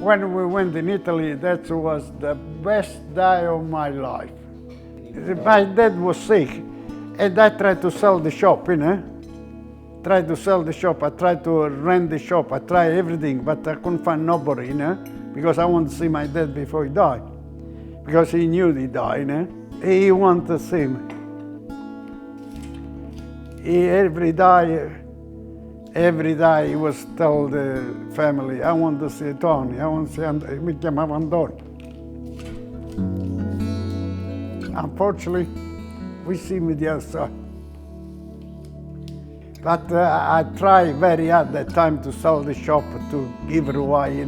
When we went in Italy, that was the best day of my life. My dad was sick, and I tried to sell the shop, Tried to sell the shop, I tried to rent the shop, I tried everything, but I couldn't find nobody, because I wanted to see my dad before he died. Because he knew he died, He wanted to see me. Every day he was tell the family, I want to see Tony, I want to see mi chiamava Antonio. Unfortunately, we see me the other side. But I tried very hard that time to sell the shop, to give it away,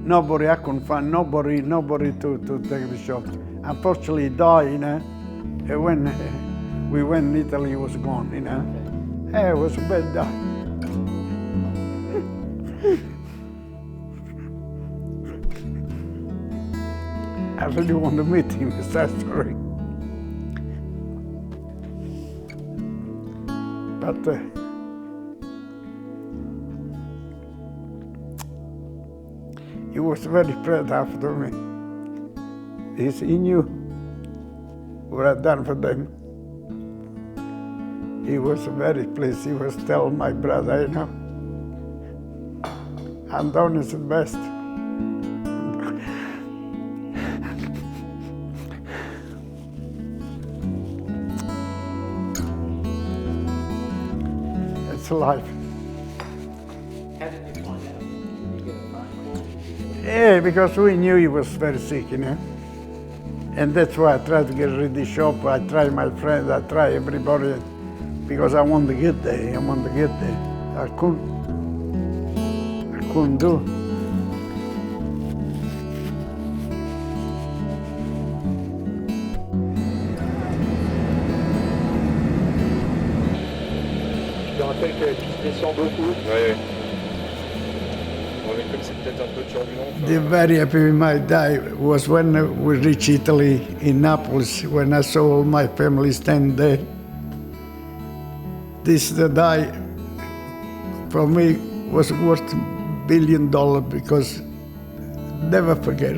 Nobody, I couldn't find nobody to take the shop. Unfortunately, he died, and when we went in Italy, he was gone, It was a bad day. I really want to meet him, it's that story. But he was very proud after me. He knew what I'd done for them. He was very pleased. He was telling my brother, Antonio's the best. It's life. How did you find out? Did you get a phone call? Yeah, because we knew he was very sick, And that's why I tried to get rid of the shop. I tried my friends, I tried everybody, because I wanted to get there. I couldn't do. Je te rappelle que tu descends beaucoup. Ouais. Bon, mais comme c'est peut-être un peu turbulent. The very happy my day was when we reached Italy in Naples, when I saw all my family stand there. This the day for me was worth $1 billion because never forget.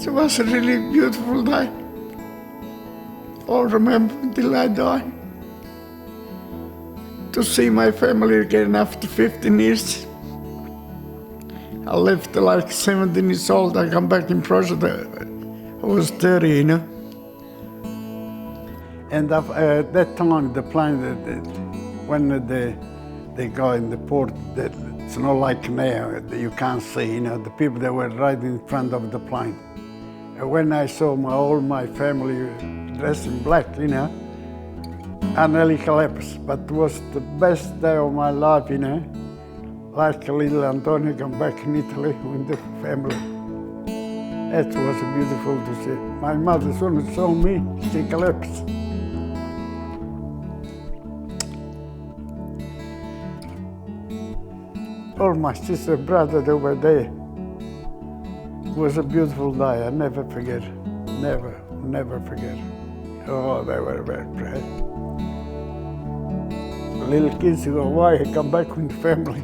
It was a really beautiful day. I'll remember until I die. To see my family again after 15 years. I left like 17 years old. I come back in Prussia. I was 30, And at that time, the plane, when they go in the port, it's not like now, you can't see, the people that were right in front of the plane. And when I saw all my family dressed in black, I nearly collapsed. But it was the best day of my life, Like little Antonio come back in Italy with the family. It was beautiful to see. My mother, as soon as saw me, she collapsed. All my sister, brother, they were there. It was a beautiful day. I never forget. Never forget. Oh, they were very proud. Little kids go, why I come back with the family?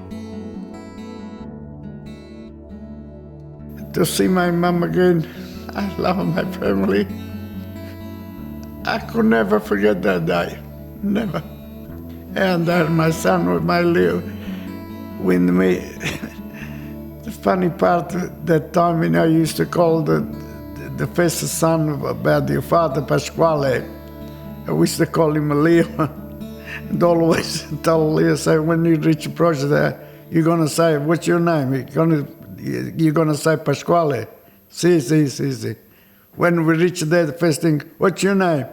To see my mom again, I love my family. I could never forget that day, never. And my son with my Leo with me. The funny part, that time, I used to call the first son about your father, Pasquale. I used to call him Leo. And always tell Leo, say, when you reach a project, you're gonna say, what's your name? You're gonna say Pasquale. Si. When we reach there, the first thing, what's your name?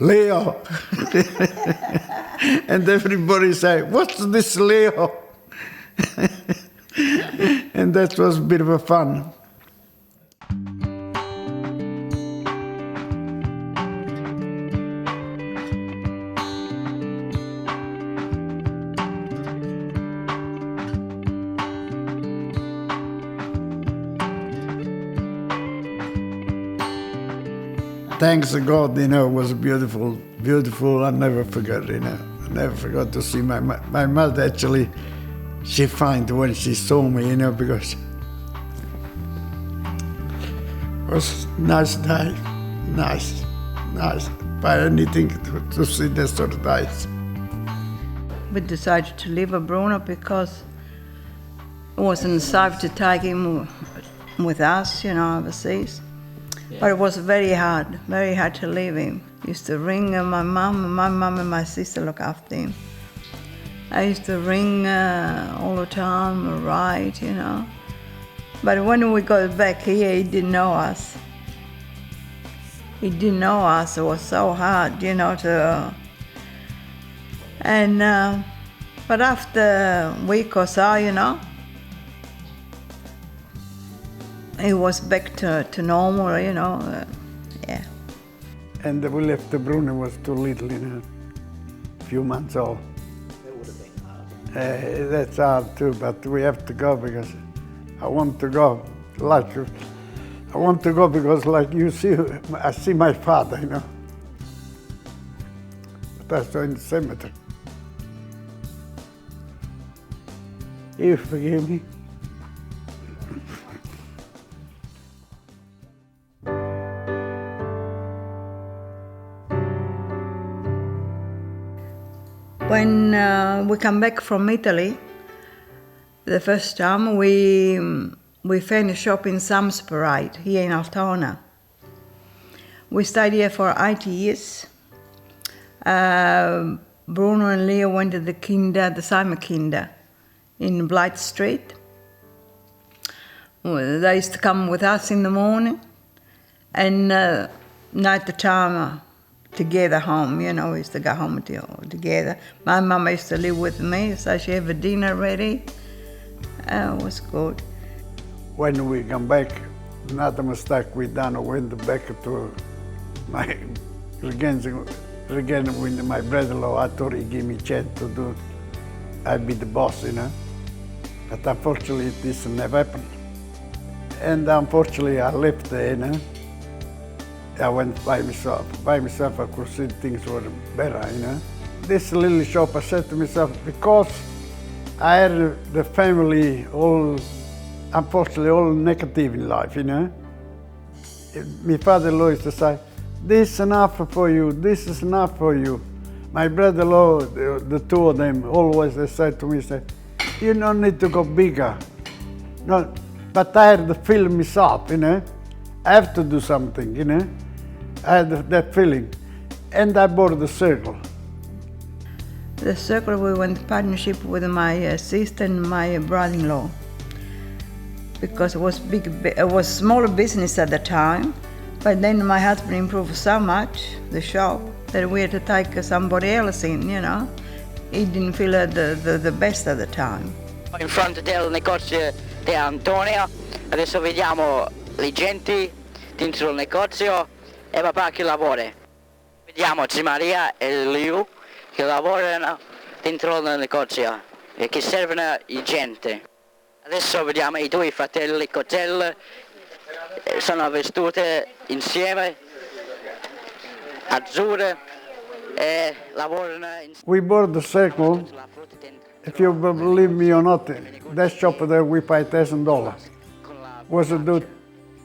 Leo. And everybody say, what's this Leo? And that was a bit of a fun. thanks to God, it was beautiful, beautiful. I never forgot, I never forgot to see my mother. Actually, she find when she saw me, because it was nice day, nice. Buy anything to see the sort of days. We decided to leave Bruno because it wasn't safe to take him with us, overseas. Yeah. But it was very hard to leave him. I used to ring my mum and my sister look after him. I used to ring all the time, write, But when we got back here, he didn't know us. He didn't know us. It was so hard, to... And, but after a week or so, he was back to normal, yeah. And we left the Bruno was too little, a few months old. That would have been hard. That's hard too, but we have to go because I want to go. I want to go because, like you see, I see my father, But I saw in the cemetery. You forgive me? When we come back from Italy, the first time we found a shop in Samsparite here in Altona. We stayed here for 8 years. Bruno and Leo went to the summer kinder in Blight Street. They used to come with us in the morning and night the time together home, we used to go home together. My mum used to live with me, so she had a dinner ready. It was good. When we come back, another mistake we done, I went back to my again with my brother-in-law. I thought he gave me a chance to do, I'd be the boss, But unfortunately, this never happened. And unfortunately, I left there, I went by myself. By myself, I could see things were better, This little shop, I said to myself, because I had the family unfortunately, all negative in life, My father-in-law used to say, this is enough for you, this is enough for you. My brother-in-law, the two of them, always they said to me, you don't need to go bigger. No, but I had the feeling myself, I have to do something, I had that feeling. And I bought the circle. The circle, we went in partnership with my sister and my brother-in-law. Because it was smaller business at the time, but then my husband improved so much, the shop, that we had to take somebody else in, He didn't feel the best at the time. In front del negozio di Antonio, adesso vediamo le genti dentro il negozio e papà che lavora. Vediamo Zia Maria e Liu che lavorano dentro il negozio e che servono i gente. Adesso vediamo i due fratelli Cotell, sono vestiti insieme, azzurre, e lavorano insieme. We bought the circle. If you believe me or not, that shop there we paid $1,000. Was a dude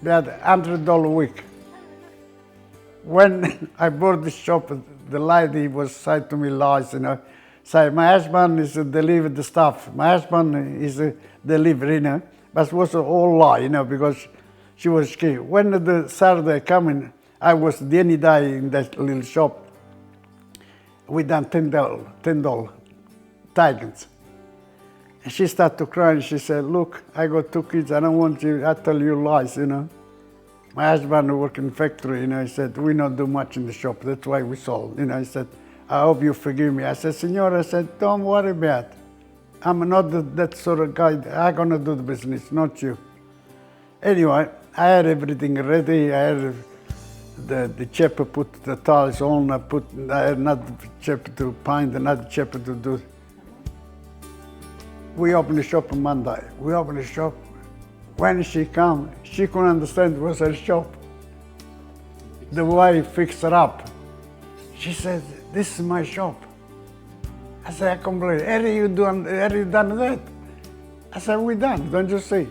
that $100 a week. When I bought the shop, the lady was saying to me lies, Say, my husband is delivered the stuff. My husband is delivery, But it was all lie, because she was scared. When the Saturday coming, I was the only day in that little shop. We done $10 tigers. And she started to cry and she said, look, I got 2 kids, I don't want you, I tell you lies, My husband worked in factory, he said, we don't do much in the shop, that's why we sold. He said, I hope you forgive me. I said, Senor, I said, don't worry about it. I'm not that sort of guy, I'm gonna do the business, not you. Anyway, I had everything ready, I had the chap put the tiles on, I had another chap to paint, another chap to do. We opened the shop on Monday. We opened the shop. When she came, she couldn't understand it was her shop. the wife fixed her up. She said, "This is my shop." I said, "I can't believe it. Have you done that?" I said, "We done, don't you see?"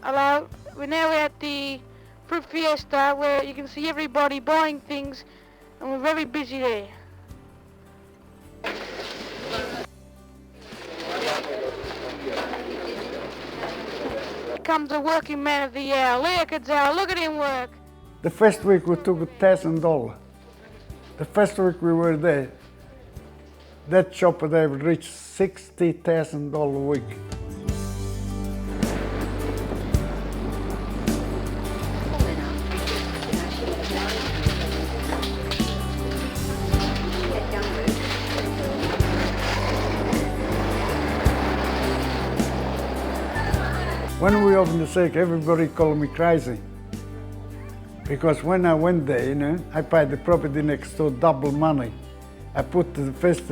Hello, we're now at the Fruit Fiesta where you can see everybody buying things and we're very busy there. Here comes the working man of the year, Leo Kadzal, look at him work. The first week we took $1,000. The first week we were there, that shop they reached $60,000 a week. When we opened the shake, everybody called me crazy. Because when I went there, you know, I paid the property next door double money. I put the first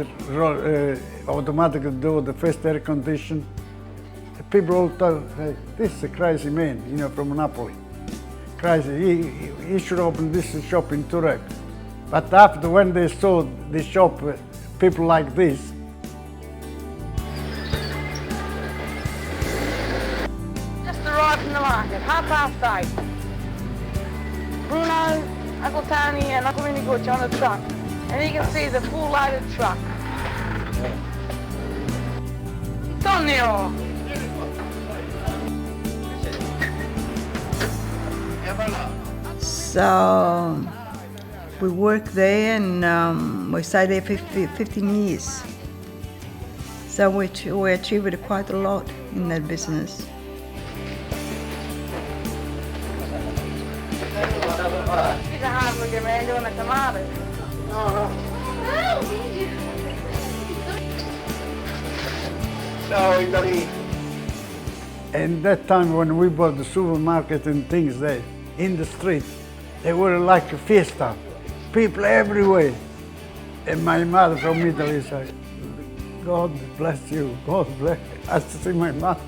automatic door, the first air condition. The people all thought, hey, this is a crazy man, you know, from Napoli. Crazy, he should open this shop in Turek. But after, when they saw the shop, people like this, Arrived in the market, 8:30. Bruno, Uncle Tony and Uncle Minigucci on the truck. And you can see the full loaded truck. Antonio! So we worked there and we stayed there 15 years. So we achieved quite a lot in that business. He's a hard-looking man doing the tomatoes. Ciao Italy. and that time when we bought the supermarket and things there, in the street, they were like a fiesta. People everywhere. And my mother from Italy said, "God bless you, God bless." I see my mother.